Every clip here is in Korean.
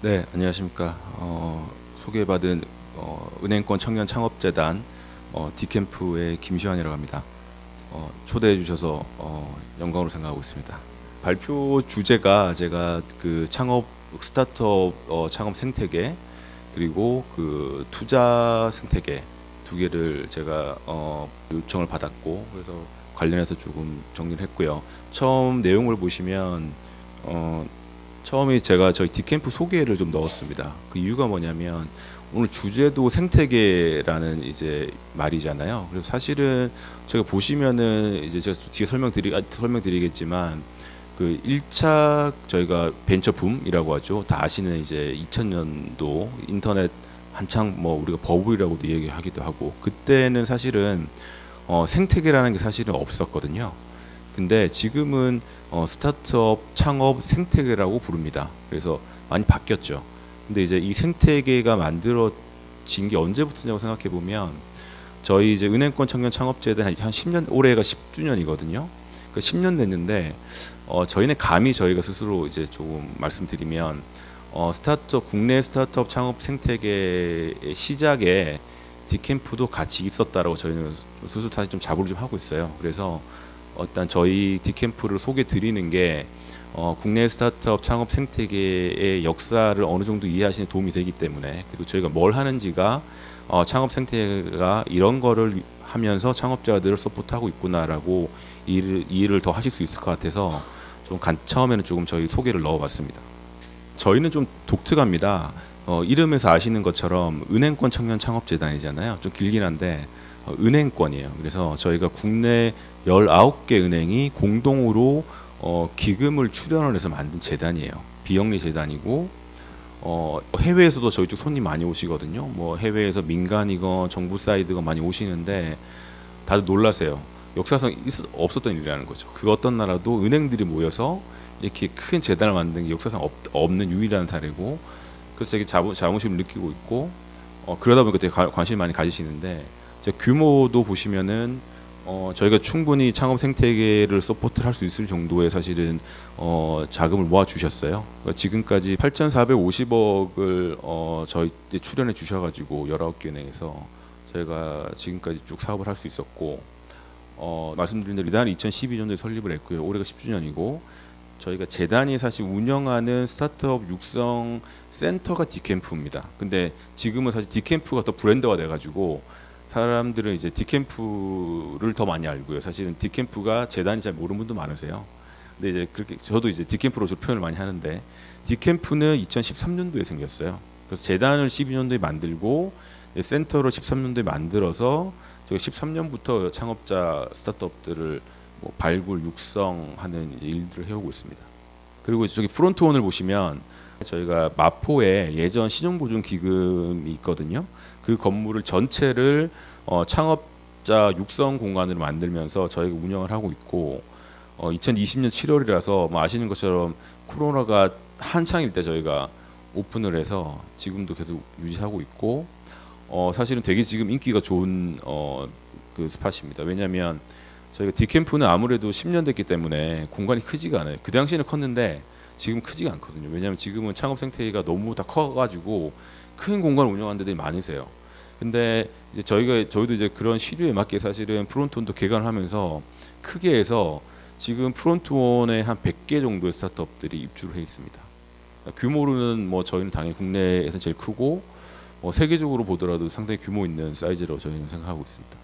네, 안녕하십니까. 소개받은 은행권 청년 창업재단 디캠프의 김시환이라고 합니다. 초대해 주셔서 영광으로 생각하고 있습니다. 발표 주제가 제가 그 창업 스타트업 창업 생태계 그리고 그 투자 생태계 두 개를 제가 요청을 받았고, 그래서 관련해서 조금 정리를 했고요. 처음 내용을 보시면 처음에 제가 저희 디캠프 소개를 좀 넣었습니다. 그 이유가 뭐냐면 오늘 주제도 생태계라는 이제 말이잖아요. 그래서 사실은 제가 보시면은 이제 제가 뒤에 설명드리겠지만 그 1차 저희가 벤처 붐이라고 하죠. 다 아시는 이제 2000년도 인터넷 한창 뭐 우리가 버블이라고도 얘기하기도 하고, 그때는 사실은 생태계라는 게 사실은 없었거든요. 근데 지금은 스타트업 창업 생태계라고 부릅니다. 그래서 많이 바뀌었죠. 근데 이제 이 생태계가 만들어진 게 언제부터냐고 생각해 보면, 저희 이제 은행권 청년 창업재단 한 10년, 올해가 10주년이거든요. 그 10년 됐는데 저희는 감히 저희가 스스로 이제 조금 말씀드리면 국내 스타트업 창업 생태계의 시작에 디캠프도 같이 있었다라고 저희는 스스로 사실 좀 자부를 좀 하고 있어요. 그래서 일단 저희 디캠프를 소개 드리는 게 국내 스타트업 창업 생태계의 역사를 어느 정도 이해하시는 도움이 되기 때문에, 그리고 저희가 뭘 하는지가 창업 생태계가 이런 거를 하면서 창업자들을 서포트하고 있구나라고 이해를 더 하실 수 있을 것 같아서 좀 처음에는 조금 저희 소개를 넣어봤습니다. 저희는 좀 독특합니다. 이름에서 아시는 것처럼 은행권 청년 창업재단이잖아요. 좀 길긴 한데 은행권이에요. 그래서 저희가 국내 19개 은행이 공동으로 기금을 출연을 해서 만든 재단이에요. 비영리 재단이고 해외에서도 저희 쪽 손님 많이 오시거든요. 뭐 해외에서 민간이건 정부 사이드가 많이 오시는데 다들 놀라세요. 역사상 없었던 일이라는 거죠. 그 어떤 나라도 은행들이 모여서 이렇게 큰 재단을 만든 게 역사상 없는 유일한 사례고, 그래서 되게 자부심을 느끼고 있고 그러다 보니까 되게 관심을 많이 가지시는데, 규모도 보시면은 저희가 충분히 창업 생태계를 서포트를 할 수 있을 정도의 사실은 자금을 모아 주셨어요. 그러니까 지금까지 8,450억을 저희 때 출연해 주셔가지고 19개 은행에서 저희가 지금까지 쭉 사업을 할 수 있었고, 말씀드린 대로 이단 2012년도에 설립을 했고요. 올해가 10주년이고 저희가 재단이 사실 운영하는 스타트업 육성 센터가 디캠프입니다. 근데 지금은 사실 디캠프가 더 브랜드화 돼가지고 사람들은 이제 디캠프를 더 많이 알고요. 사실은 디캠프가 재단이 잘 모르는 분도 많으세요. 근데 이제 그렇게 저도 이제 디캠프로 좀 표현을 많이 하는데, 디캠프는 2013년도에 생겼어요. 그래서 재단을 12년도에 만들고 센터를 13년도에 만들어서 저희 13년부터 창업자 스타트업들을 뭐 발굴, 육성하는 이제 일들을 해오고 있습니다. 그리고 저기 프론트온을 보시면 저희가 마포에 예전 신용보증 기금이 있거든요. 그 건물을 전체를 창업자 육성 공간으로 만들면서 저희가 운영을 하고 있고, 2020년 7월이라서 뭐 아시는 것처럼 코로나가 한창일 때 저희가 오픈을 해서 지금도 계속 유지하고 있고, 사실은 되게 지금 인기가 좋은 그 스팟입니다. 왜냐하면 저희가 디캠프는 아무래도 10년 됐기 때문에 공간이 크지가 않아요. 그 당시에는 컸는데 지금 크지가 않거든요. 왜냐하면 지금은 창업 생태계가 너무 다 커가지고 큰 공간을 운영하는 데들이 많으세요. 근데 이제 저희도 이제 그런 시류에 맞게 사실은 프론트온도 개관을 하면서 크게 해서 지금 프론트온에 한 100개 정도의 스타트업들이 입주를 해 있습니다. 규모로는 뭐 저희는 당연히 국내에서 제일 크고 세계적으로 보더라도 상당히 규모 있는 사이즈로 저희는 생각하고 있습니다.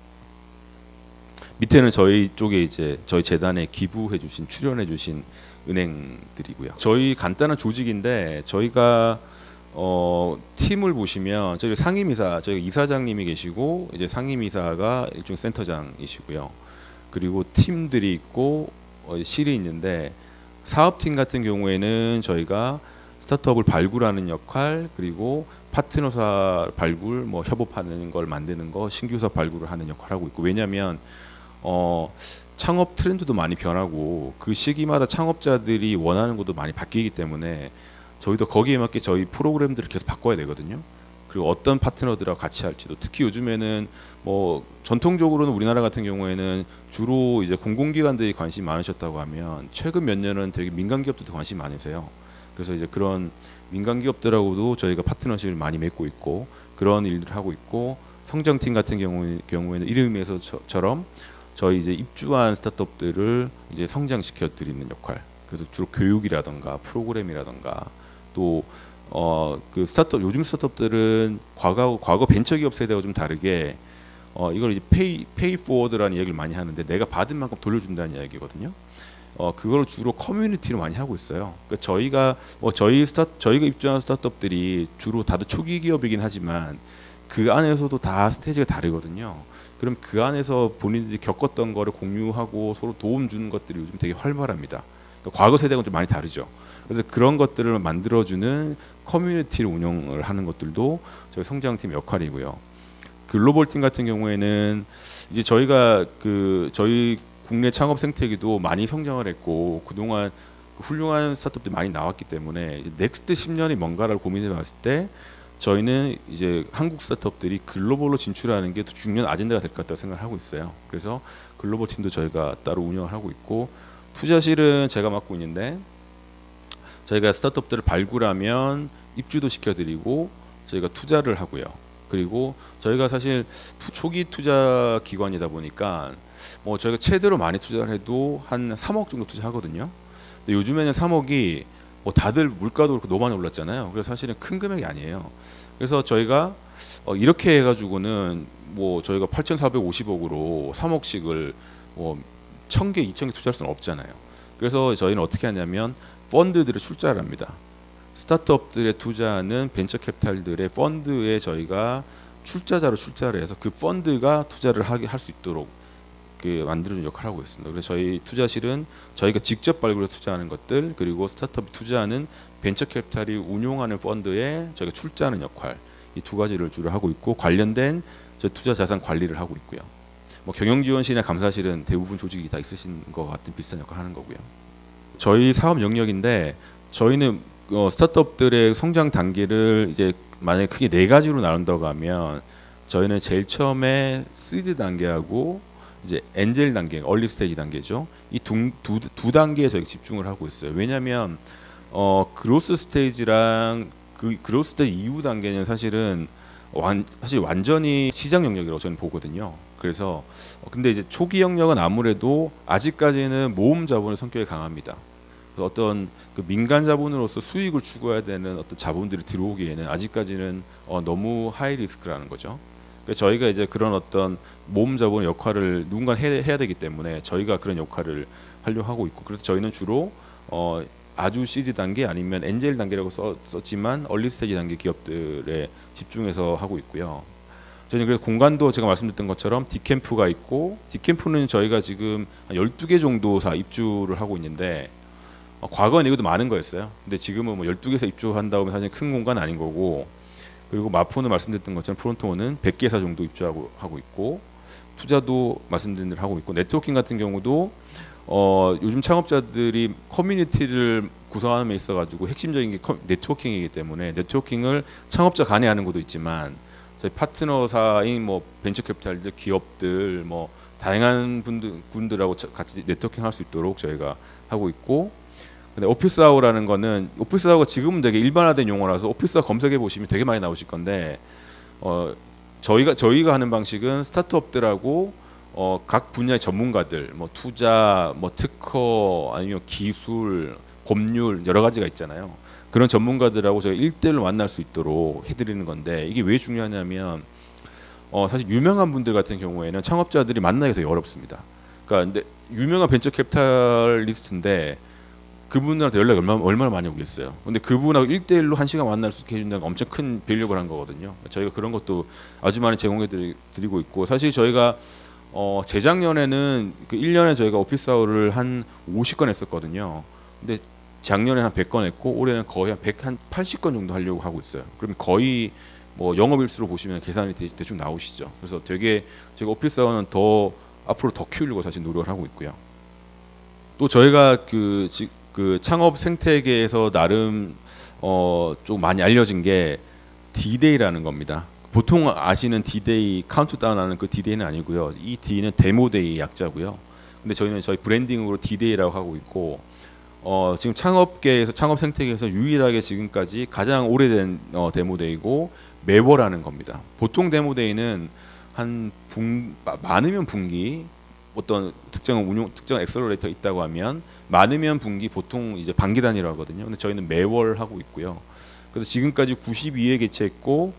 밑에는 저희 쪽에 이제 저희 재단에 기부해 주신, 출연해 주신 은행들이고요. 저희 간단한 조직인데 저희가 팀을 보시면 저희 상임이사, 저희 이사장님이 계시고 이제 상임이사가 일종 센터장이시고요. 그리고 팀들이 있고 실이 있는데, 사업팀 같은 경우에는 저희가 스타트업을 발굴하는 역할, 그리고 파트너사 발굴, 뭐 협업하는 걸 만드는 거, 신규 사업 발굴을 하는 역할을 하고 있고, 왜냐하면 창업 트렌드도 많이 변하고 그 시기마다 창업자들이 원하는 것도 많이 바뀌기 때문에 저희도 거기에 맞게 저희 프로그램들을 계속 바꿔야 되거든요. 그리고 어떤 파트너들하고 같이 할지도, 특히 요즘에는 뭐 전통적으로는 우리나라 같은 경우에는 주로 이제 공공기관들이 관심이 많으셨다고 하면 최근 몇 년은 되게 민간 기업들도 관심이 많으세요. 그래서 이제 그런 민간 기업들하고도 저희가 파트너십을 많이 맺고 있고 그런 일들을 하고 있고 성장팀 같은 경우에는 이름에서처럼 저희 이제 입주한 스타트업들을 이제 성장시켜 드리는 역할. 그래서 주로 교육이라던가 프로그램이라던가 또 그 스타트업 요즘 스타트업들은 과거 벤처기업 세대와 좀 다르게 이걸 이제 페이 포워드라는 얘기를 많이 하는데 내가 받은 만큼 돌려준다는 이야기거든요. 그걸 주로 커뮤니티로 많이 하고 있어요. 그러니까 저희가 입주한 스타트업들이 주로 다들 초기 기업이긴 하지만 그 안에서도 다 스테이지가 다르거든요. 그럼 그 안에서 본인들이 겪었던 거를 공유하고 서로 도움 주는 것들이 요즘 되게 활발합니다. 그러니까 과거 세대하고는 좀 많이 다르죠. 그래서 그런 것들을 만들어주는 커뮤니티를 운영을 하는 것들도 저희 성장팀 역할이고요. 글로벌 팀 같은 경우에는 이제 저희가 저희 국내 창업 생태계도 많이 성장을 했고 그동안 훌륭한 스타트업들이 많이 나왔기 때문에 이제 넥스트 10년이 뭔가를 고민해 봤을 때 저희는 이제 한국 스타트업들이 글로벌로 진출하는 게 더 중요한 아젠다가 될 것 같다고 생각을 하고 있어요. 그래서 글로벌 팀도 저희가 따로 운영을 하고 있고 투자실은 제가 맡고 있는데 저희가 스타트업들을 발굴하면 입주도 시켜드리고 저희가 투자를 하고요. 그리고 저희가 사실 초기 투자 기관이다 보니까 뭐 저희가 최대로 많이 투자를 해도 한 3억 정도 투자하거든요. 근데 요즘에는 3억이 뭐 다들 물가도 그렇고 너무 많이 올랐잖아요. 그래서 사실은 큰 금액이 아니에요. 그래서 저희가 이렇게 해가지고는 뭐 저희가 8,450억으로 3억씩을 뭐 1,000개, 2,000개 투자할 수는 없잖아요. 그래서 저희는 어떻게 하냐면 펀드들을 출자를 합니다. 스타트업들에 투자하는 벤처 캐피탈들의 펀드에 저희가 출자자로 출자를 해서 그 펀드가 투자를 할 수 있도록 만들어주는 역할을 하고 있습니다. 그래서 저희 투자실은 저희가 직접 발굴해서 투자하는 것들 그리고 스타트업 투자하는 벤처 캐피탈이 운용하는 펀드에 저희가 출자하는 역할 이 두 가지를 주로 하고 있고 관련된 저희 투자 자산 관리를 하고 있고요. 뭐 경영지원실이나 감사실은 대부분 조직이 다 있으신 것 같은 비슷한 역할을 하는 거고요. 저희 사업 영역인데 저희는 스타트업들의 성장 단계를 이제 만약에 크게 4가지로 나눈다고 하면 저희는 제일 처음에 시드 단계하고 이제 엔젤 단계, 얼리 스테이지 단계죠. 이 두 단계에 저희가 집중을 하고 있어요. 왜냐하면 그로스 스테이지랑 그 그로스 스테이지 이후 단계는 사실 완전히 시장 영역이라고 저는 보거든요. 그래서 근데 이제 초기 영역은 아무래도 아직까지는 모험 자본의 성격이 강합니다. 그래서 어떤 그 민간 자본으로서 수익을 추구해야 되는 어떤 자본들이 들어오기에는 아직까지는 너무 하이 리스크라는 거죠. 그래서 저희가 이제 그런 어떤 모험 자본의 역할을 누군가 해야 되기 때문에 저희가 그런 역할을 하려고 하고 있고 그래서 저희는 주로 아주 시드 단계 아니면 엔젤 단계라고 썼지만 얼리 스테이지 단계 기업들에 집중해서 하고 있고요. 저희는 그래서 공간도 제가 말씀드렸던 것처럼 디캠프가 있고 디캠프는 저희가 지금 한 12개 정도 다 입주를 하고 있는데 과거에는 이것도 많은 거였어요. 근데 지금은 뭐 12개에서 입주한다고 하면 사실 큰 공간 아닌 거고 그리고 마포는 말씀드렸던 것처럼 프론토는 100개사 정도 입주하고 있고 투자도 말씀드린 대로 하고 있고 네트워킹 같은 경우도 요즘 창업자들이 커뮤니티를 구성하는 데 있어가지고 핵심적인 게 네트워킹이기 때문에 네트워킹을 창업자 간에 하는 것도 있지만 저희 파트너사인 뭐 벤처 캐피탈들, 기업들 뭐 다양한 분들하고 같이 네트워킹 할 수 있도록 저희가 하고 있고 근데 오피스 아워라는 거는 오피스 아워가 지금은 되게 일반화된 용어라서 오피스 아워 검색해 보시면 되게 많이 나오실 건데 저희가 하는 방식은 스타트업들하고 각 분야의 전문가들 뭐 투자 뭐 특허 아니면 기술 법률 여러 가지가 있잖아요. 그런 전문가들하고 저희가 1대1로 만날 수 있도록 해드리는 건데 이게 왜 중요하냐면 사실 유명한 분들 같은 경우에는 창업자들이 만나기 되게 어렵습니다. 그러니까 근데 유명한 벤처 캐피탈리스트인데 그분들한테 연락이 얼마나 많이 오겠어요. 근데 그분하고 1대1로 1시간 만날 수 있게 해준다는 건 엄청 큰 배려를 한 거거든요. 저희가 그런 것도 아주 많이 제공해 드리고 있고 사실 저희가 재작년에는 그 1년에 저희가 오피스 아워를 한 50건 했었거든요. 근데 작년에 한 100건 했고 올해는 거의 한 80건 정도 하려고 하고 있어요. 그러면 거의 뭐 영업일수로 보시면 계산이 대충 나오시죠. 그래서 되게 저희가 오피스 아워는 앞으로 더 키우려고 사실 노력을 하고 있고요. 또 저희가 그 창업 생태계에서 나름 좀 많이 알려진 게 D-Day라는 겁니다. 보통 아시는 D-Day 카운트다운하는 그 D-Day는 아니고요. 이 D는 데모데이 약자고요. 근데 저희는 저희 브랜딩으로 D-Day라고 하고 있고 지금 창업계에서 창업 생태계에서 유일하게 지금까지 가장 오래된 데모데이고 매월 하는 겁니다. 보통 데모데이는 많으면 분기 어떤 특정 엑셀러레이터 있다고 하면 많으면 분기 보통 이제 반기 단위로 하거든요. 근데 저희는 매월 하고 있고요. 그래서 지금까지 92회 개최했고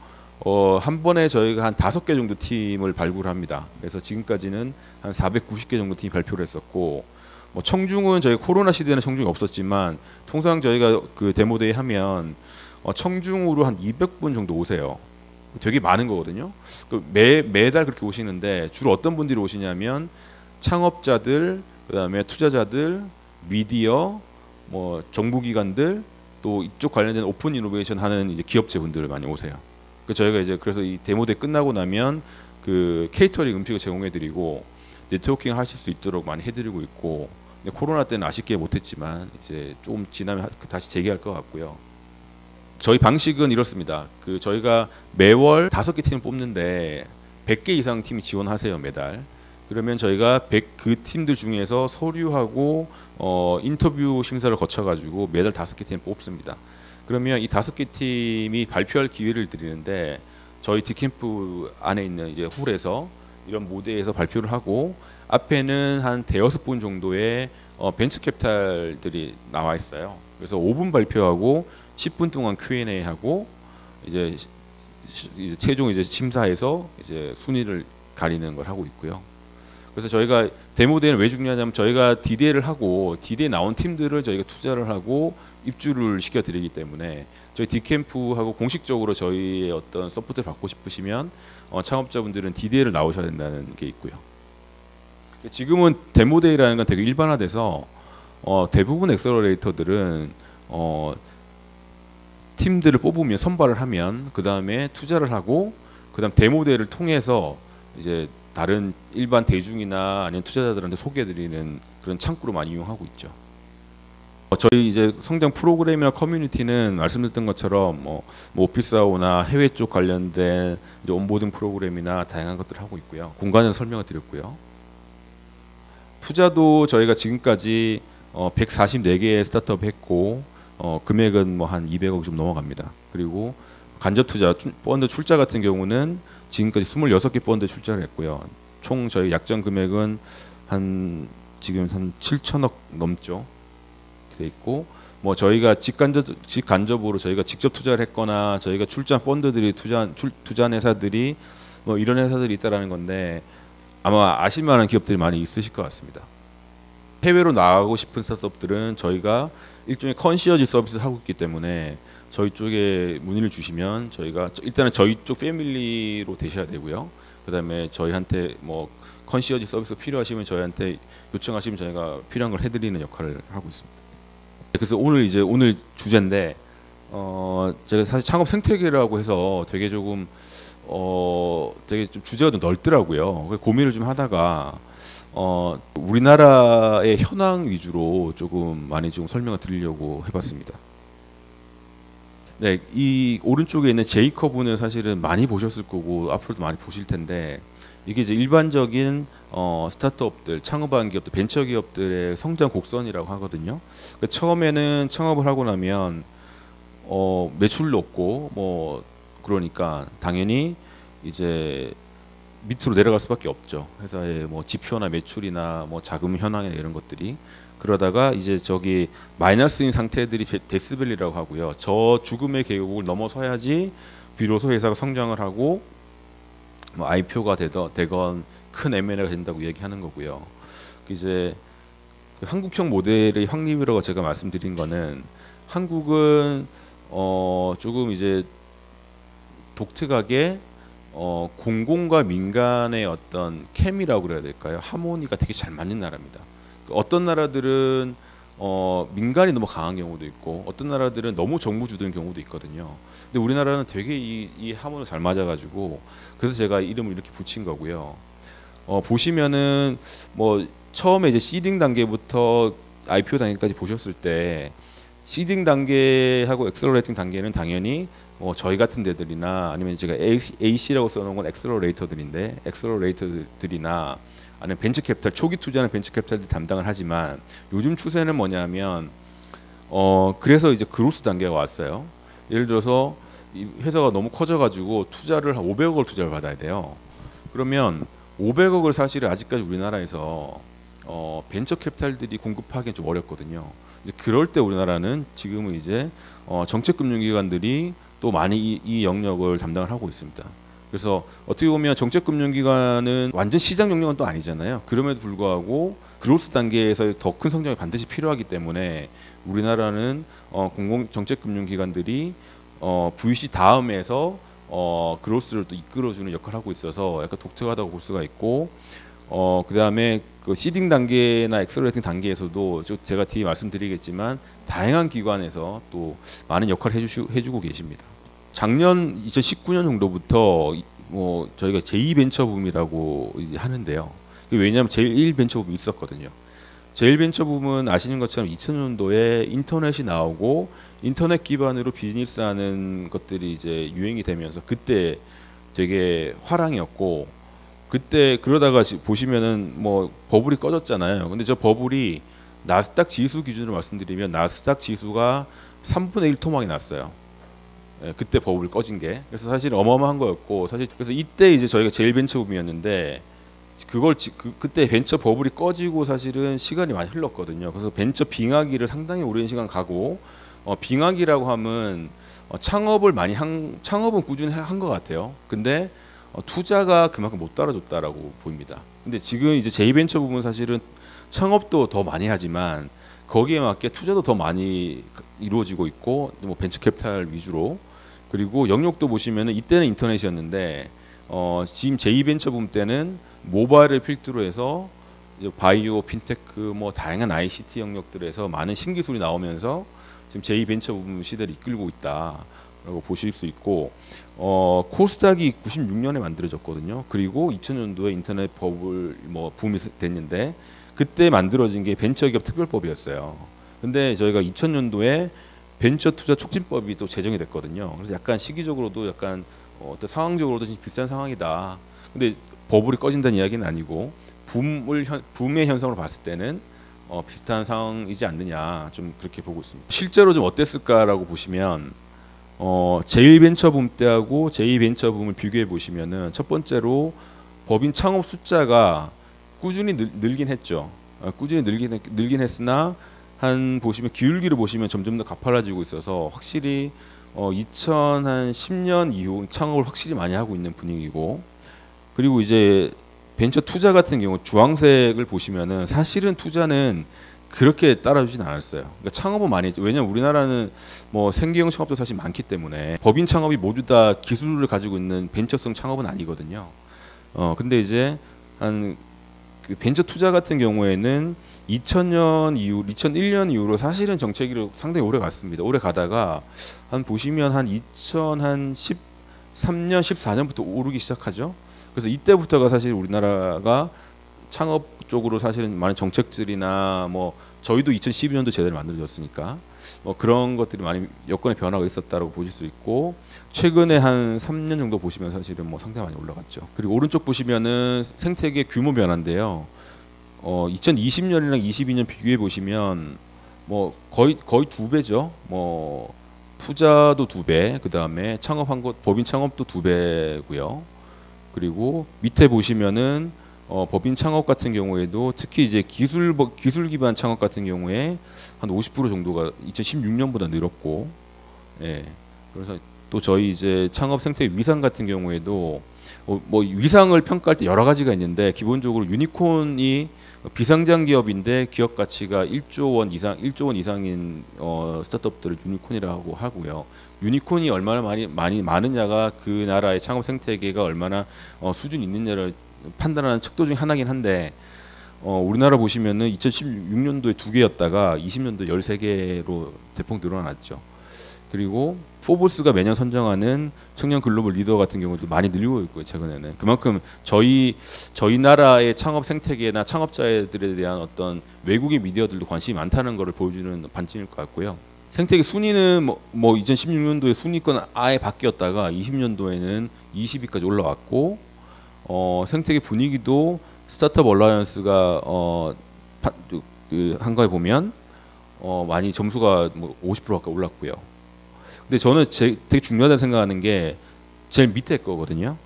한 번에 저희가 한 5개 정도 팀을 발굴합니다. 그래서 지금까지는 한 490개 정도 팀이 발표를 했었고 뭐 청중은 저희 코로나 시대에는 청중이 없었지만 통상 저희가 그 데모데이 하면 청중으로 한 200분 정도 오세요. 되게 많은 거거든요. 매달 그렇게 오시는데 주로 어떤 분들이 오시냐면 창업자들, 그다음에 투자자들, 미디어, 뭐 정부기관들, 또 이쪽 관련된 오픈 이노베이션 하는 이제 기업체분들 많이 오세요. 저희가 이제 그래서 이 데모데이 끝나고 나면 그 케이터링 음식을 제공해드리고 네트워킹 하실 수 있도록 많이 해드리고 있고. 근데 코로나 때는 아쉽게 못했지만 이제 좀 지나면 다시 재개할 것 같고요. 저희 방식은 이렇습니다. 저희가 매월 5개 팀을 뽑는데 100개 이상 팀이 지원하세요 매달. 그러면 저희가 그 팀들 중에서 서류하고 인터뷰 심사를 거쳐가지고 매달 5개 팀을 뽑습니다. 그러면 이 5개 팀이 발표할 기회를 드리는데 저희 디캠프 안에 있는 이제 홀에서 이런 무대에서 발표를 하고 앞에는 한 대여섯 분 정도의 벤처 캐피탈들이 나와 있어요. 그래서 5분 발표하고 10분 동안 Q&A 하고 이제 최종 이제 심사해서 이제 순위를 가리는 걸 하고 있고요. 그래서 저희가 데모데이는 왜 중요하냐면 저희가 디데이를 하고 디데이 나온 팀들을 저희가 투자를 하고 입주를 시켜드리기 때문에 저희 디캠프하고 공식적으로 저희의 어떤 서포트를 받고 싶으시면 창업자분들은 디데이를 나오셔야 된다는 게 있고요. 지금은 데모데이라는 건 되게 일반화돼서 대부분 엑셀러레이터들은 팀들을 뽑으면 선발을 하면 그 다음에 투자를 하고 그 다음 데모데이를 통해서 이제 다른 일반 대중이나 아니면 투자자들한테 소개해드리는 그런 창구로 많이 이용하고 있죠. 저희 이제 성장 프로그램이나 커뮤니티는 말씀드렸던 것처럼 뭐 오피스하우나 해외 쪽 관련된 이제 온보딩 프로그램이나 다양한 것들을 하고 있고요. 공간에서 설명을 드렸고요. 투자도 저희가 지금까지 144개의 스타트업 했고 금액은 뭐 한 200억 좀 넘어갑니다. 그리고 간접 투자 펀드 출자 같은 경우는 지금까지 26개 펀드 출자를 했고요. 총 저희 약정 금액은 지금 한 7천억 넘죠. 돼 있고 뭐 저희가 직간접으로 저희가 직접 투자를 했거나 저희가 출자한 펀드들이 투자한 회사들이 뭐 이런 회사들이 있다라는 건데 아마 아실 만한 기업들이 많이 있으실 것 같습니다. 해외로 나가고 싶은 스타트업들은 저희가 일종의 컨시어지 서비스를 하고 있기 때문에 저희 쪽에 문의를 주시면 저희가 일단은 저희 쪽 패밀리로 되셔야 되고요. 그다음에 저희한테 뭐 컨시어지 서비스 필요하시면 저희한테 요청하시면 저희가 필요한 걸 해드리는 역할을 하고 있습니다. 그래서 오늘 주제인데 제가 사실 창업 생태계라고 해서 되게 좀 주제가 좀 넓더라고요. 고민을 좀 하다가 우리나라의 현황 위주로 조금 많이 좀 설명을 드리려고 해봤습니다. 네, 이 오른쪽에 있는 J커브는 사실은 많이 보셨을 거고 앞으로도 많이 보실 텐데 이게 이제 일반적인 스타트업들, 창업한 기업들, 벤처 기업들의 성장 곡선이라고 하거든요. 그러니까 처음에는 창업을 하고 나면 매출도 없고 뭐 그러니까 당연히 이제 밑으로 내려갈 수밖에 없죠. 회사의 뭐 지표나 매출이나 뭐 자금 현황이나 이런 것들이. 그러다가 이제 저기 마이너스인 상태들이 데스밸리라고 하고요. 저 죽음의 계곡을 넘어서야지 비로소 회사가 성장을 하고 뭐 IPO가 되건 큰 M&A가 된다고 얘기하는 거고요. 이제 그 한국형 모델의 확립이라고 제가 말씀드린 거는 한국은 조금 이제 독특하게 공공과 민간의 어떤 케미라고 그래야 될까요? 하모니가 되게 잘 맞는 나라입니다. 어떤 나라들은 민간이 너무 강한 경우도 있고 어떤 나라들은 너무 정부 주도인 경우도 있거든요. 근데 우리나라는 되게 이 하모니가 잘 맞아가지고 그래서 제가 이름을 이렇게 붙인 거고요. 보시면은 뭐 처음에 이제 시딩 단계부터 IPO 단계까지 보셨을 때 시딩 단계하고 엑셀러레이팅 단계는 당연히 저희 같은 데들이나 아니면 제가 AC라고 써놓은 건 엑셀러레이터들인데 엑셀러레이터들이나 아니면 벤처 캐피탈 초기 투자는 벤처 캐피탈들이 담당을 하지만 요즘 추세는 뭐냐면 그래서 이제 그로스 단계가 왔어요. 예를 들어서 이 회사가 너무 커져가지고 투자를 한 500억을 투자를 받아야 돼요. 그러면 500억을 사실은 아직까지 우리나라에서 벤처 캐피탈들이 공급하기는 좀 어렵거든요. 이제 그럴 때 우리나라는 지금은 이제 정책금융기관들이 또 많이 이 영역을 담당을 하고 있습니다. 그래서 어떻게 보면 정책금융기관은 완전 시장 영역은 또 아니잖아요. 그럼에도 불구하고 그로스 단계에서 더 큰 성장이 반드시 필요하기 때문에 우리나라는 공공 정책금융기관들이 VC 다음에서 그로스를 또 이끌어주는 역할을 하고 있어서 약간 독특하다고 볼 수가 있고, 그 다음에 그 시딩 단계나 엑셀러레이팅 단계에서도 제가 뒤에 말씀드리겠지만 다양한 기관에서 또 많은 역할을 해주고 계십니다. 작년 2019년 정도부터 뭐 저희가 제2벤처붐이라고 이제 하는데요. 왜냐하면 제1벤처붐이 있었거든요. 제1벤처붐은 아시는 것처럼 2000년도에 인터넷이 나오고 인터넷 기반으로 비즈니스하는 것들이 이제 유행이 되면서 그때 되게 화랑이었고, 그때 그러다가 보시면은 뭐 버블이 꺼졌잖아요. 근데 저 버블이 나스닥 지수 기준으로 말씀드리면 나스닥 지수가 3분의 1 토막이 났어요. 예, 그때 버블이 꺼진 게. 그래서 사실 어마어마한 거였고, 사실 그래서 이때 이제 저희가 제일 벤처붐이었는데 그걸 그때 벤처 버블이 꺼지고 사실은 시간이 많이 흘렀거든요. 그래서 벤처 빙하기를 상당히 오랜 시간 가고, 빙하기라고 하면 창업은 꾸준히 한 것 같아요. 근데 투자가 그만큼 못 따라줬다라고 보입니다. 근데 지금 이제 제2벤처 부분 사실은 창업도 더 많이 하지만 거기에 맞게 투자도 더 많이 이루어지고 있고, 뭐 벤처 캐피탈 위주로. 그리고 영역도 보시면은 이때는 인터넷이었는데 지금 제2벤처 붐 때는 모바일을 필두로 해서 바이오, 핀테크, 뭐 다양한 ICT 영역들에서 많은 신기술이 나오면서 지금 제2벤처 붐 시대를 이끌고 있다라고 보실 수 있고, 코스닥이 96년에 만들어졌거든요. 그리고 2000년도에 인터넷 버블 뭐 붐이 됐는데 그때 만들어진 게 벤처기업 특별법이었어요. 근데 저희가 2000년도에 벤처 투자 촉진법이 또 제정이 됐거든요. 그래서 약간 시기적으로도 약간 어떤 상황적으로도 비슷한 상황이다. 근데 버블이 꺼진다는 이야기는 아니고 붐의 현상으로 봤을 때는 비슷한 상황이지 않느냐, 좀 그렇게 보고 있습니다. 실제로 좀 어땠을까라고 보시면 제1벤처붐 때하고 제2벤처붐을 비교해 보시면은 첫 번째로 법인 창업 숫자가 꾸준히 늘긴 했죠. 꾸준히 늘긴 했으나 한 보시면 기울기를 보시면 점점 더 가팔라지고 있어서 확실히 2010년 이후 창업을 확실히 많이 하고 있는 분위기고, 그리고 이제 벤처 투자 같은 경우 주황색을 보시면은 사실은 투자는 그렇게 따라주진 않았어요. 그러니까 창업은 많이 했죠. 왜냐하면 우리나라는 뭐 생계형 창업도 사실 많기 때문에 법인 창업이 모두 다 기술을 가지고 있는 벤처성 창업은 아니거든요. 근데 이제 한 그 벤처 투자 같은 경우에는 2000년 이후, 2001년 이후로 사실은 정체기로 상당히 오래 갔습니다. 오래 가다가 한 보시면 한 2013년, 14년부터 오르기 시작하죠. 그래서 이때부터가 사실 우리나라가 창업 쪽으로 사실은 많은 정책들이나 뭐 저희도 2012년도 제대로 만들어졌으니까 뭐 그런 것들이 많이 여건의 변화가 있었다라고 보실 수 있고, 최근에 한 3년 정도 보시면 사실은 뭐 상당히 많이 올라갔죠. 그리고 오른쪽 보시면은 생태계 규모 변화인데요. 2020년이랑 22년 비교해 보시면 뭐 거의 2배죠. 뭐 투자도 2배, 그 다음에 창업한 것 법인 창업도 2배고요. 그리고 밑에 보시면은 법인 창업 같은 경우에도 특히 이제 기술 기반 창업 같은 경우에 한 50% 정도가 2016년보다 늘었고, 예. 그래서 또 저희 이제 창업 생태 위상 같은 경우에도 뭐 위상을 평가할 때 여러 가지가 있는데 기본적으로 유니콘이 비상장 기업인데 기업 가치가 1조 원 이상인 스타트업들을 유니콘이라고 하고요. 유니콘이 얼마나 많이 많으냐가 그 나라의 창업 생태계가 얼마나 수준이 있느냐를 판단하는 척도 중 하나긴 한데, 우리나라 보시면은 2016년도에 2개였다가 20년도 13개로 대폭 늘어났죠. 그리고 포브스가 매년 선정하는 청년 글로벌 리더 같은 경우도 많이 늘고 있고요. 최근에는 그만큼 저희 나라의 창업 생태계나 창업자들에 대한 어떤 외국인 미디어들도 관심이 많다는 것을 보여주는 반증일 것 같고요. 생태계 순위는 뭐 2016년도에 순위권 아예 바뀌었다가 20년도에는 20위까지 올라왔고, 생태계 분위기도 스타트업 얼라이언스가 한 거에 보면 많이 점수가 뭐 50% 가까이 올랐고요. 근데 저는 되게 중요하다고 생각하는 게 제일 밑에 거거든요.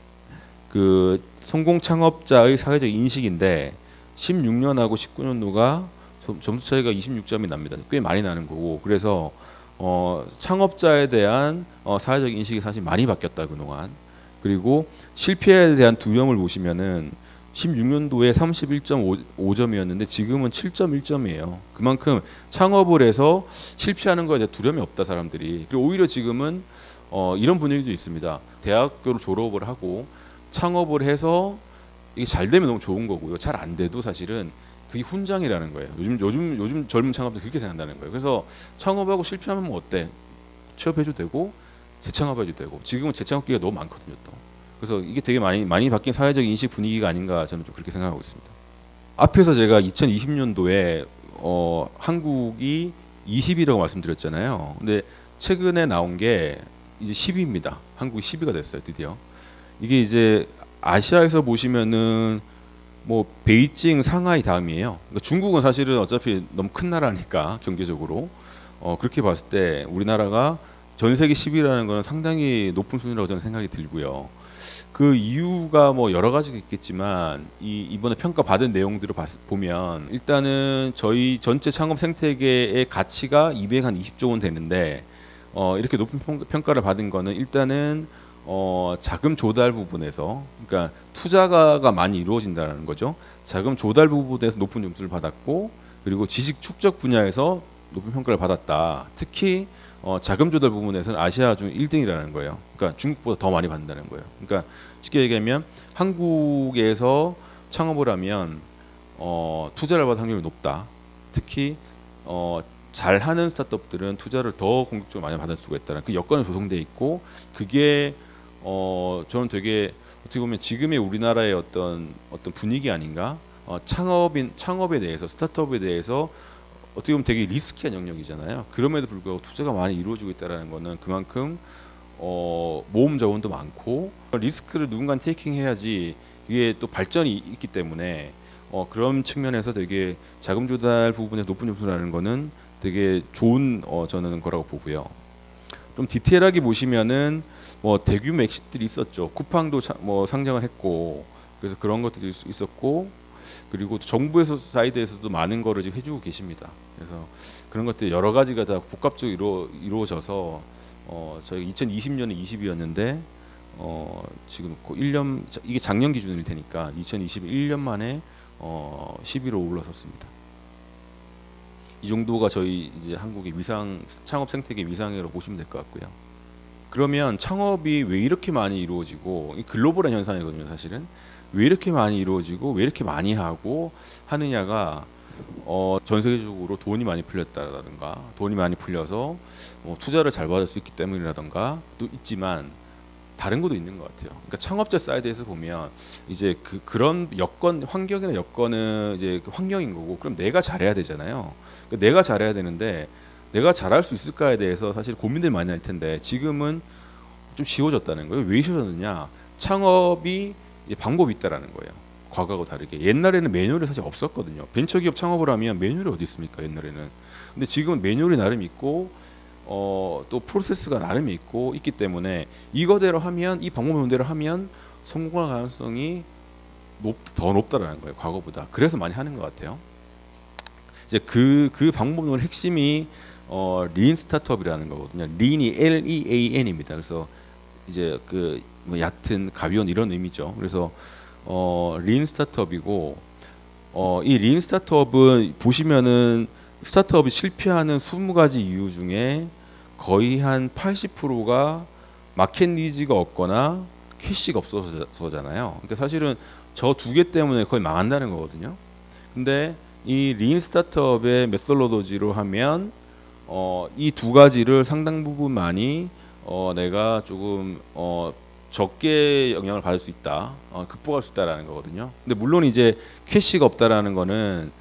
그 성공 창업자의 사회적 인식인데 16년하고 19년도가 점수 차이가 26점이 납니다. 꽤 많이 나는 거고, 그래서 창업자에 대한 사회적 인식이 사실 많이 바뀌었다 그동안. 그리고 실패에 대한 두려움을 보시면은 16년도에 31.5점이었는데 지금은 7.1점이에요. 그만큼 창업을 해서 실패하는 거에 대해 두려움이 없다 사람들이. 그리고 오히려 지금은 이런 분위기도 있습니다. 대학교를 졸업을 하고 창업을 해서 이게 잘 되면 너무 좋은 거고요. 잘 안 돼도 사실은 그게 훈장이라는 거예요. 요즘 젊은 창업들 그렇게 생각한다는 거예요. 그래서 창업하고 실패하면 뭐 어때? 취업해도 되고 재창업해도 되고. 지금은 재창업기가 너무 많거든요. 또. 그래서 이게 되게 많이 바뀐 사회적 인식 분위기가 아닌가 저는 좀 그렇게 생각하고 있습니다. 앞에서 제가 2020년도에 한국이 20위라고 말씀드렸잖아요. 근데 최근에 나온 게 이제 10위입니다. 한국이 10위가 됐어요, 드디어. 이게 이제 아시아에서 보시면은 뭐 베이징, 상하이 다음이에요. 그러니까 중국은 사실은 어차피 너무 큰 나라니까 경제적으로 그렇게 봤을 때 우리나라가 전 세계 10위라는 거는 상당히 높은 순위라고 저는 생각이 들고요. 그 이유가 뭐 여러 가지가 있겠지만 이번에 평가 받은 내용들을 보면 일단은 저희 전체 창업 생태계의 가치가 220조 원 되는데 이렇게 높은 평가를 받은 거는 일단은 자금 조달 부분에서, 그러니까 투자가 많이 이루어진다는 거죠. 자금 조달 부분에서 높은 점수를 받았고, 그리고 지식 축적 분야에서 높은 평가를 받았다. 특히 자금 조달 부분에서는 아시아 중 1등이라는 거예요. 그러니까 중국보다 더 많이 받는다는 거예요. 그러니까 쉽게 얘기하면 한국에서 창업을 하면 투자를 받을 확률이 높다. 특히 잘하는 스타트업들은 투자를 더 공격적으로 많이 받을 수가 있다는 그 여건이 조성돼 있고, 그게 저는 되게 어떻게 보면 지금의 우리나라의 어떤 분위기 아닌가. 창업에 대해서, 스타트업에 대해서 어떻게 보면 되게 리스키한 영역이잖아요. 그럼에도 불구하고 투자가 많이 이루어지고 있다는 거는 그만큼 모험 자원도 많고 리스크를 누군가 테이킹해야지 이게 또 발전이 있기 때문에 그런 측면에서 되게 자금 조달 부분에 높은 점수라는 거는 되게 좋은 저는 거라고 보고요. 좀 디테일하게 보시면은 뭐 대규모 엑시트들이 있었죠. 쿠팡도 뭐 상장을 했고, 그래서 그런 것들이 있었고, 그리고 정부에서 사이드에서도 많은 거를 지금 해주고 계십니다. 그래서 그런 것들이 여러 가지가 다 복합적으로 이루어져서 저희가 2020년에 20위였는데 지금 1년, 이게 작년 기준일 테니까 2021년 만에 10위로 올라섰습니다. 이 정도가 저희 이제 한국의 창업 생태계 위상이라고 보시면 될 것 같고요. 그러면 창업이 왜 이렇게 많이 이루어지고, 글로벌한 현상이거든요, 사실은. 왜 이렇게 많이 이루어지고 왜 이렇게 많이 하고 하느냐가 전 세계적으로 돈이 많이 풀렸다라든가, 돈이 많이 풀려서 투자를 잘 받을 수 있기 때문이라든가 또 있지만 다른 것도 있는 것 같아요. 그러니까 창업자 사이드에서 보면 이제 그런 여건, 환경이나 여건은 이제 환경인 거고, 그럼 내가 잘해야 되잖아요. 그러니까 내가 잘해야 되는데 내가 잘할 수 있을까에 대해서 사실 고민들 많이 할 텐데 지금은 좀 쉬워졌다는 거예요. 왜 쉬워졌느냐? 창업이 방법이 있다라는 거예요. 과거하고 다르게. 옛날에는 매뉴얼이 사실 없었거든요. 벤처기업 창업을 하면 매뉴얼이 어디 있습니까? 옛날에는. 근데 지금은 매뉴얼이 나름 있고 또 프로세스가 나름 있기 때문에 이거대로 하면, 이 방법론대로 하면 성공할 가능성이 더 높다라는 거예요. 과거보다. 그래서 많이 하는 것 같아요. 이제 그 방법론의 핵심이 린 스타트업이라는 거거든요. 린이 LEAN입니다. 그래서 이제 뭐 얕은, 가벼운 이런 의미죠. 그래서 린 스타트업이고, 이 린 스타트업은 보시면은 스타트업이 실패하는 20가지 이유 중에 거의 한 80%가 마켓 니즈가 없거나 캐시가 없어서잖아요. 그러니까 사실은 저 두 개 때문에 거의 망한다는 거거든요. 근데 이 린 스타트업의 메솔로지로 하면 이 두 가지를 상당 부분 많이 내가 조금 적게 영향을 받을 수 있다, 극복할 수 있다라는 거거든요. 근데 물론 이제 캐시가 없다라는 거는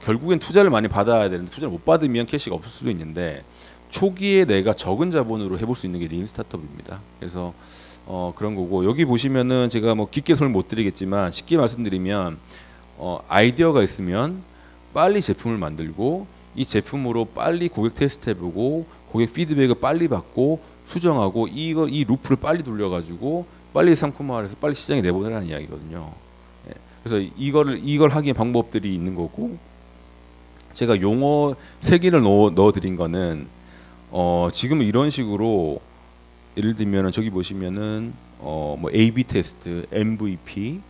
결국엔 투자를 많이 받아야 되는데, 투자를 못 받으면 캐시가 없을 수도 있는데 초기에 내가 적은 자본으로 해볼 수 있는 게 린 스타트업입니다. 그래서 그런 거고, 여기 보시면은 제가 뭐 깊게 설명 못 드리겠지만 쉽게 말씀드리면 아이디어가 있으면 빨리 제품을 만들고 이 제품으로 빨리 고객 테스트 해보고 고객 피드백을 빨리 받고 수정하고 이 루프를 빨리 돌려가지고 빨리 상품화해서 빨리 시장에 내보내라는 이야기거든요. 예. 그래서 이걸 하기에 방법들이 있는 거고, 제가 용어 3개를 넣어드린 거는 지금 이런 식으로 예를 들면은 저기 보시면은 뭐 A/B 테스트, MVP,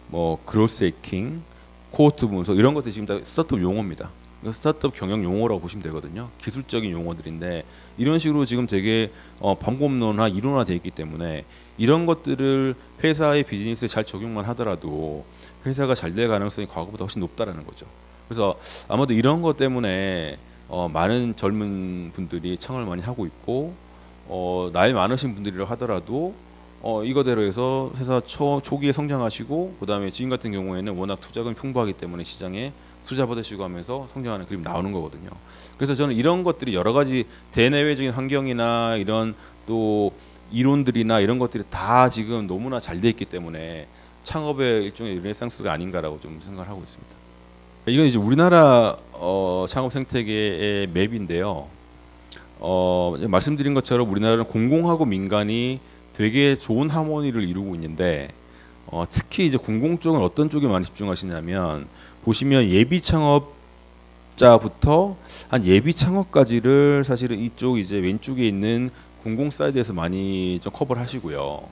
뭐 그로스 해킹, 코호트 분석 이런 것들이 지금 다 스타트업 용어입니다. 스타트업 경영 용어라고 보시면 되거든요. 기술적인 용어들인데 이런 식으로 지금 되게 방법론화, 이론화되어 있기 때문에 이런 것들을 회사의 비즈니스에 잘 적용만 하더라도 회사가 잘 될 가능성이 과거보다 훨씬 높다라는 거죠. 그래서 아마도 이런 것 때문에 많은 젊은 분들이 창업을 많이 하고 있고, 나이 많으신 분들이라 하더라도 이거대로 해서 회사 초기에 성장하시고, 그 다음에 지금 같은 경우에는 워낙 투자금이 풍부하기 때문에 시장에 투자 받으시고 하면서 성장하는 그림이 나오는 거거든요. 그래서 저는 이런 것들이 여러 가지 대내외적인 환경이나 이런 또 이론들이나 이런 것들이 다 지금 너무나 잘 돼 있기 때문에 창업의 일종의 르네상스가 아닌가라고 좀 생각을 하고 있습니다. 이건 이제 우리나라 창업 생태계의 맵인데요. 말씀드린 것처럼 우리나라는 공공하고 민간이 되게 좋은 하모니를 이루고 있는데, 특히 이제 공공 쪽은 어떤 쪽에 많이 집중하시냐면, 보시면 예비 창업자부터 한 예비 창업까지를 사실은 이쪽 이제 왼쪽에 있는 공공 사이드에서 많이 좀 커버를 하시고요.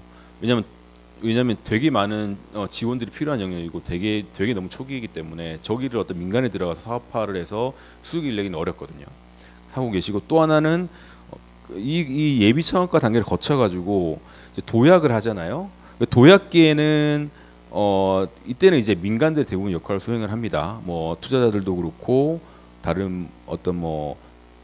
왜냐면 되게 많은 지원들이 필요한 영역이고 되게 너무 초기이기 때문에 저기를 어떤 민간에 들어가서 사업화를 해서 수익을 내기는 어렵거든요. 하고 계시고, 또 하나는 이 예비 창업과 단계를 거쳐가지고 이제 도약을 하잖아요. 도약기에는 이때는 이제 민간들 대부분 역할을 수행을 합니다. 뭐 투자자들도 그렇고 다른 어떤 뭐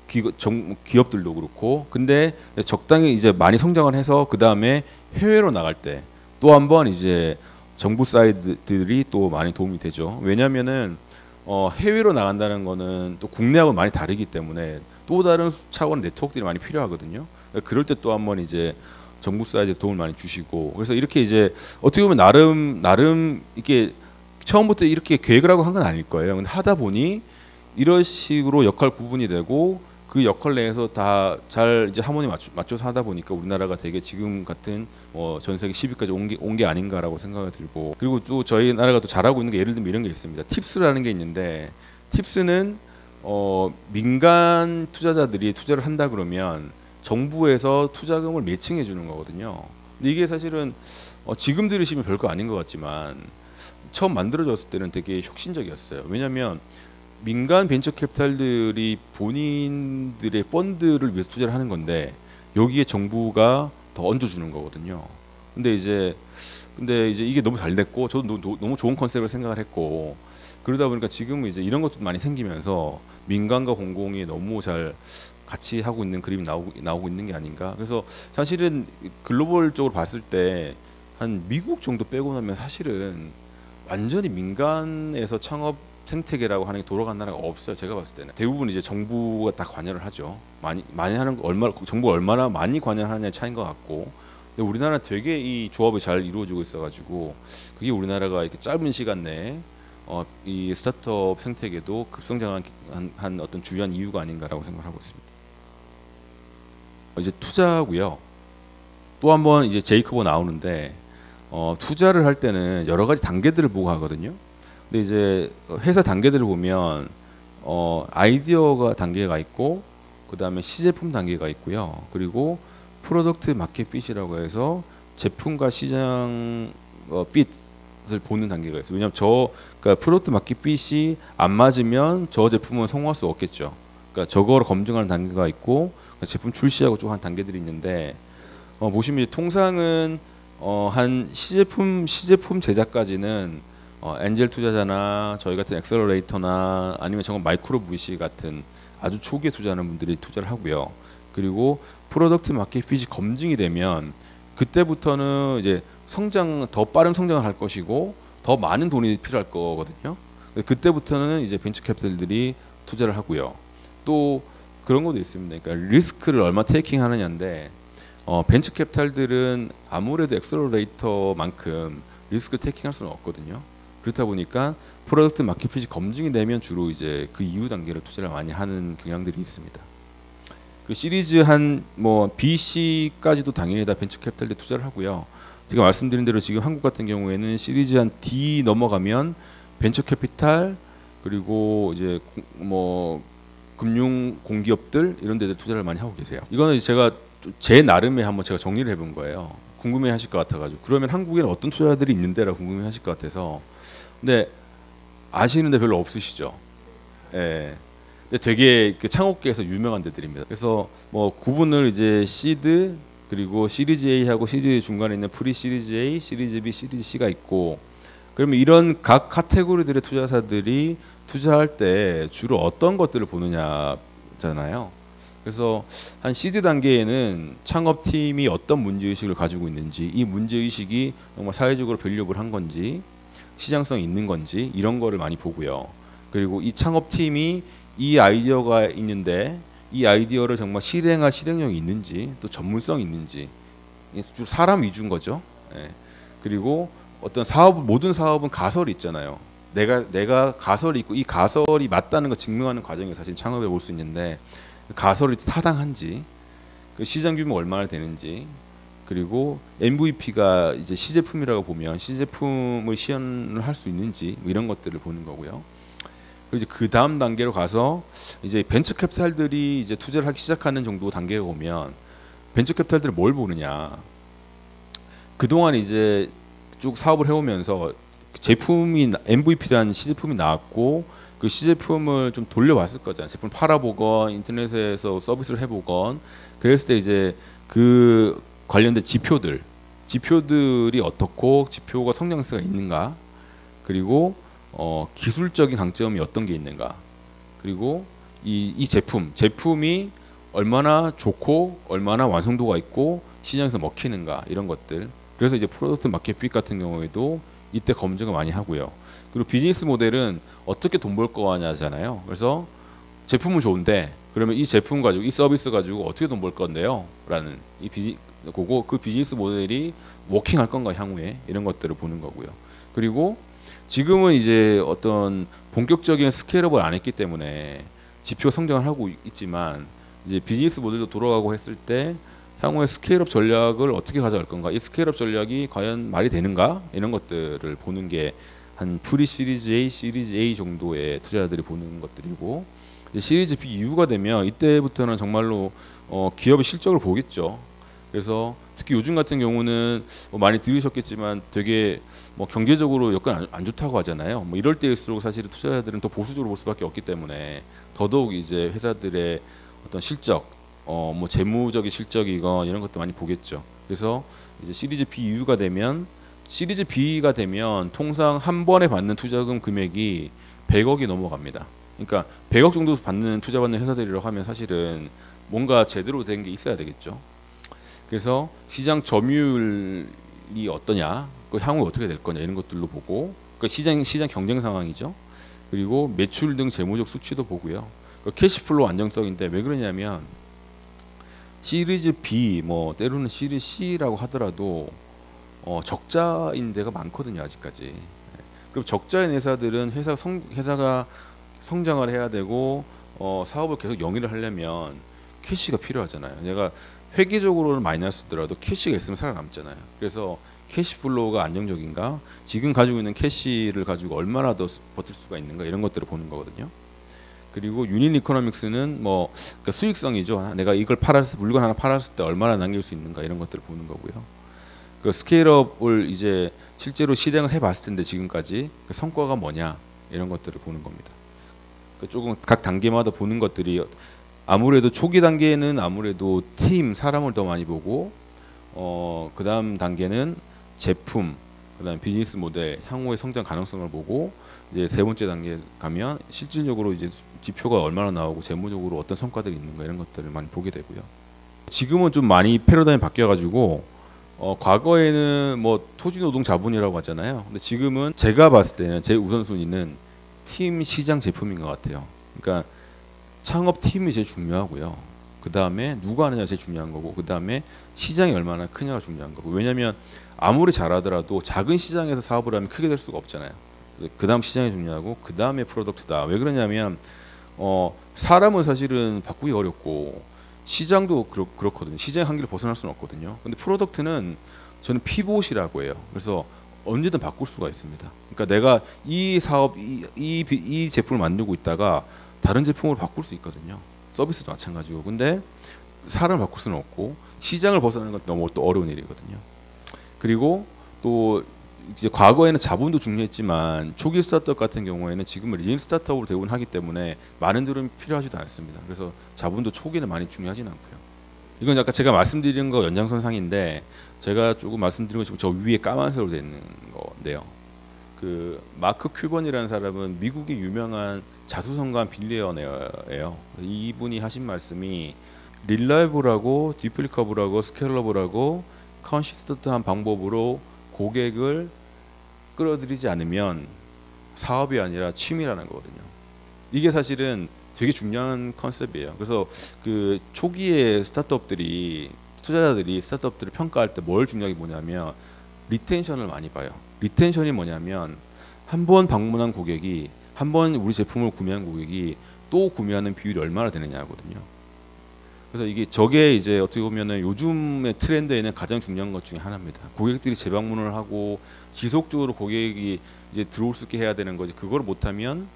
기업들도 그렇고. 근데 적당히 이제 많이 성장을 해서 그 다음에 해외로 나갈 때 또 한번 이제 정부 사이드들이 또 많이 도움이 되죠. 왜냐하면은 해외로 나간다는 거는 또 국내하고 많이 다르기 때문에 또 다른 차원의 네트워크들이 많이 필요하거든요. 그럴 때 또 한번 이제 정부 사이드에서 도움을 많이 주시고, 그래서 이렇게 이제 어떻게 보면 나름 이렇게 처음부터 이렇게 계획을 하고 한 건 아닐 거예요. 근데 하다 보니 이런 식으로 역할 구분이 되고 그 역할 내에서 다 잘 이제 하모니 맞춰서 하다 보니까 우리나라가 되게 지금 같은 전 세계 10위까지 온 게 아닌가라고 생각이 들고, 그리고 또 저희 나라가 또 잘하고 있는 게 예를 들면 이런 게 있습니다. 팁스라는 게 있는데, 팁스는 민간 투자자들이 투자를 한다 그러면 정부에서 투자금을 매칭해 주는 거거든요. 근데 이게 사실은 지금 들으시면 별거 아닌 것 같지만 처음 만들어졌을 때는 되게 혁신적이었어요. 왜냐하면 민간 벤처 캐피탈들이 본인들의 펀드를 위해서 투자를 하는 건데 여기에 정부가 더 얹어주는 거거든요. 근데 이제 이게 너무 잘 됐고 저도 너무 좋은 컨셉을 생각을 했고, 그러다 보니까 지금은 이제 이런 것도 많이 생기면서 민간과 공공이 너무 잘 같이 하고 있는 그림이 나오고 있는 게 아닌가. 그래서 사실은 글로벌적으로 봤을 때 한 미국 정도 빼고 나면 사실은 완전히 민간에서 창업 생태계라고 하는 게 돌아간 나라가 없어요. 제가 봤을 때는 대부분 이제 정부가 다 관여를 하죠. 많이 하는 거 정부가 얼마나 많이 관여하느냐의 차이인 것 같고, 근데 우리나라는 되게 이 조합이 잘 이루어지고 있어가지고 그게 우리나라가 이렇게 짧은 시간 내에 이 스타트업 생태계도 급성장한 한 어떤 주요한 이유가 아닌가라고 생각하고 있습니다. 이제 투자고요. 또 한번 이제 제이크보 나오는데 투자를 할 때는 여러 가지 단계들을 보고 하거든요. 근데 이제 회사 단계들을 보면 아이디어가 단계가 있고, 그 다음에 시제품 단계가 있고요. 그리고 프로덕트 마켓 핏이라고 해서 제품과 시장 핏을 보는 단계가 있어요. 왜냐하면 그러니까 프로덕트 마켓 핏이 안 맞으면 저 제품은 성공할 수 없겠죠. 그러니까 저거를 검증하는 단계가 있고 제품 출시하고 쭉 한 단계들이 있는데, 보시면 통상은 한 시제품 제작까지는 엔젤 투자자나 저희 같은 엑셀러레이터나 아니면 정말 마이크로 VC 같은 아주 초기에 투자하는 분들이 투자를 하고요. 그리고 프로덕트 마켓 핏이 검증이 되면 그때부터는 이제 더 빠른 성장을 할 것이고 더 많은 돈이 필요할 거거든요. 그때부터는 이제 벤처 캐피탈들이 투자를 하고요. 또 그런 것도 있습니다. 그러니까 리스크를 얼마 테이킹 하느냐인데, 벤처 캐피탈들은 아무래도 엑셀러레이터만큼 리스크 테이킹 할 수는 없거든요. 그렇다 보니까 프로덕트 마켓핏이 검증이 되면 주로 이제 그 이후 단계를 투자를 많이 하는 경향들이 있습니다. 그 시리즈 한 뭐 B, C까지도 당연히 다 벤처 캐피탈에 투자를 하고요. 제가 말씀드린 대로 지금 한국 같은 경우에는 시리즈 한 D 넘어가면 벤처 캐피탈 그리고 이제 뭐 금융 공기업들 이런 데들 투자를 많이 하고 계세요. 이거는 제가 제 나름의 한번 제가 정리를 해본 거예요. 궁금해하실 것 같아가지고 그러면 한국에는 어떤 투자들이 있는데라고 궁금해하실 것 같아서 근데 아시는데 별로 없으시죠? 예. 근데 되게 그 창업계에서 유명한 데들입니다. 그래서 뭐 구분을 이제 시드 그리고 시리즈 A하고 시리즈 중간에 있는 프리 시리즈 A, 시리즈 B, 시리즈 C가 있고 그러면 이런 각 카테고리들의 투자사들이 투자할 때 주로 어떤 것들을 보느냐잖아요. 그래서 한 시드 단계에는 창업팀이 어떤 문제의식을 가지고 있는지 이 문제의식이 정말 사회적으로 밸류업을 한 건지 시장성이 있는 건지 이런 거를 많이 보고요. 그리고 이 창업팀이 이 아이디어가 있는데 이 아이디어를 정말 실행할 실행력이 있는지 또 전문성이 있는지 주로 사람 위주인 거죠. 예. 그리고 어떤 사업 모든 사업은 가설이 있잖아요. 내가 가설이 있고 이 가설이 맞다는 거 증명하는 과정이 사실 창업에 올 수 있는데 가설이 타당한지 그 시장 규모 얼마나 되는지 그리고 MVP가 이제 시제품이라고 보면 시제품을 시연을 할 수 있는지 뭐 이런 것들을 보는 거고요. 그리고 이제 그 다음 단계로 가서 이제 벤처 캐피탈들이 이제 투자를 하기 시작하는 정도 단계에 오면 벤처 캐피탈들이 뭘 보느냐. 그동안 이제 쭉 사업을 해오면서 제품이 MVP라는 시제품이 나왔고 그 시제품을 좀 돌려봤을 거잖아요. 제품 팔아보건 인터넷에서 서비스를 해보건 그랬을 때 이제 그 관련된 지표들이 어떻고 지표가 성장세가 있는가 그리고 기술적인 강점이 어떤 게 있는가 그리고 이 제품이 얼마나 좋고 얼마나 완성도가 있고 시장에서 먹히는가 이런 것들 그래서 이제 프로덕트 마켓핏 같은 경우에도 이때 검증을 많이 하고요. 그리고 비즈니스 모델은 어떻게 돈 벌 거냐잖아요. 그래서 제품은 좋은데 그러면 이 제품 가지고 이 서비스 가지고 어떻게 돈 벌 건데요? 라는 그 비즈니스 모델이 워킹할 건가 향후에 이런 것들을 보는 거고요. 그리고 지금은 이제 어떤 본격적인 스케일업을 안 했기 때문에 지표 성장을 하고 있지만 이제 비즈니스 모델도 돌아가고 했을 때 향후에 스케일업 전략을 어떻게 가져갈 건가 이 스케일업 전략이 과연 말이 되는가 이런 것들을 보는 게 한 프리 시리즈 A, 시리즈 A 정도의 투자자들이 보는 것들이고 시리즈 B 이후가 되면 이때부터는 정말로 기업의 실적을 보겠죠. 그래서 특히 요즘 같은 경우는 많이 들으셨겠지만 되게 뭐 경제적으로 여건 안 좋다고 하잖아요. 뭐 이럴 때일수록 사실 투자자들은 더 보수적으로 볼 수밖에 없기 때문에 더더욱 이제 회사들의 어떤 실적, 뭐 재무적인 실적이건 이런 것도 많이 보겠죠. 그래서 이제 시리즈 B 이후가 되면 시리즈 B가 되면 통상 한 번에 받는 투자금 금액이 100억이 넘어갑니다. 그러니까 100억 정도 받는 투자받는 회사들이라고 하면 사실은 뭔가 제대로 된 게 있어야 되겠죠. 그래서 시장 점유율이 어떠냐, 그 향후 어떻게 될 거냐 이런 것들로 보고, 그 시장 경쟁 상황이죠. 그리고 매출 등 재무적 수치도 보고요. 그 캐시플로우 안정성인데 왜 그러냐면 시리즈 B 뭐 때로는 시리즈 C라고 하더라도 적자인 데가 많거든요 아직까지. 그리고 적자인 회사들은 회사가 성장을 해야 되고 사업을 계속 영위를 하려면 캐시가 필요하잖아요. 내가 회계적으로는 마이너스더라도 캐시가 있으면 살아남잖아요. 그래서 캐시플로우가 안정적인가, 지금 가지고 있는 캐시를 가지고 얼마나 더 버틸 수가 있는가 이런 것들을 보는 거거든요. 그리고 유닛 이코노믹스는 뭐 그러니까 수익성이죠. 내가 이걸 물건 하나 팔았을 때 얼마나 남길 수 있는가 이런 것들을 보는 거고요. 그 스케일업을 이제 실제로 실행을 해봤을 텐데 지금까지 그 성과가 뭐냐 이런 것들을 보는 겁니다. 그 조금 각 단계마다 보는 것들이 아무래도 초기 단계는 아무래도 사람을 더 많이 보고 그 다음 단계는 제품, 그 다음 비즈니스 모델, 향후의 성장 가능성을 보고 이제 세 번째 단계 가면 실질적으로 이제 지표가 얼마나 나오고 재무적으로 어떤 성과들이 있는가 이런 것들을 많이 보게 되고요. 지금은 좀 많이 패러다임이 바뀌어가지고 과거에는 뭐 토지노동 자본이라고 하잖아요. 근데 지금은 제가 봤을 때는 제 우선순위는 팀, 시장, 제품인 것 같아요. 그러니까 창업팀이 제일 중요하고요. 그 다음에 누가 하느냐 제일 중요한 거고, 그 다음에 시장이 얼마나 크냐가 중요한 거고. 왜냐하면 아무리 잘하더라도 작은 시장에서 사업을 하면 크게 될 수가 없잖아요. 그 다음 시장이 중요하고 그 다음에 프로덕트다. 왜 그러냐면 사람은 사실은 바꾸기 어렵고 시장도 그렇거든요. 시장의 한계를 벗어날 수는 없거든요. 근데 프로덕트는 저는 피봇이라고 해요. 그래서 언제든 바꿀 수가 있습니다. 그러니까 내가 이 사업, 이 제품을 만들고 있다가 다른 제품으로 바꿀 수 있거든요. 서비스도 마찬가지고. 근데 사람을 바꿀 수는 없고 시장을 벗어나는 건 너무 또 어려운 일이거든요. 그리고 또 이제 과거에는 자본도 중요했지만 초기 스타트업 같은 경우에는 지금은 리딩 스타트업으로 대부분 하기 때문에 많은 들은 필요하지도 않습니다. 그래서 자본도 초기에는 많이 중요하지는 않고요. 이건 아까 제가 말씀드린 거 연장선상인데 제가 조금 말씀드린 거 저 위에 까만색으로 되어 있는 건데요. 그 마크 큐번이라는 사람은 미국의 유명한 자수성가한 빌리어네어예요. 이분이 하신 말씀이 릴라이블하고 디플리커블하고 스케일러블하고 컨시스턴트한 방법으로 고객을 끌어들이지 않으면 사업이 아니라 취미라는 거거든요. 이게 사실은 되게 중요한 컨셉이에요. 그래서 그 초기에 스타트업들이 투자자들이 스타트업들을 평가할 때 뭘 중요하게 보냐면 리텐션을 많이 봐요. 리텐션이 뭐냐면 한 번 방문한 고객이 한 번 우리 제품을 구매한 고객이 또 구매하는 비율이 얼마나 되느냐거든요. 그래서 저게 이제 어떻게 보면은 요즘의 트렌드에는 가장 중요한 것 중에 하나입니다. 고객들이 재방문을 하고 지속적으로 고객이 이제 들어올 수 있게 해야 되는 거지. 그걸 못하면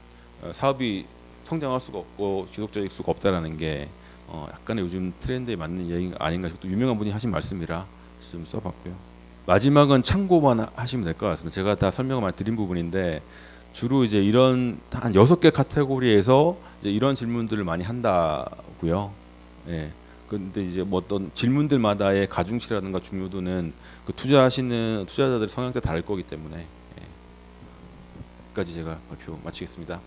사업이 성장할 수가 없고 지속적일 수가 없다라는 게 약간의 요즘 트렌드에 맞는 얘기 아닌가 싶고 또 유명한 분이 하신 말씀이라 좀 써봤고요. 마지막은 참고만 하시면 될 것 같습니다. 제가 다 설명을 많이 드린 부분인데 주로 이제 이런 한 6개 카테고리에서 이제 이런 질문들을 많이 한다고요. 예. 근데 이제 뭐 어떤 질문들마다의 가중치라든가 중요도는 그 투자하시는 투자자들의 성향에 따라 다를 거기 때문에 여기까지 제가 발표 마치겠습니다.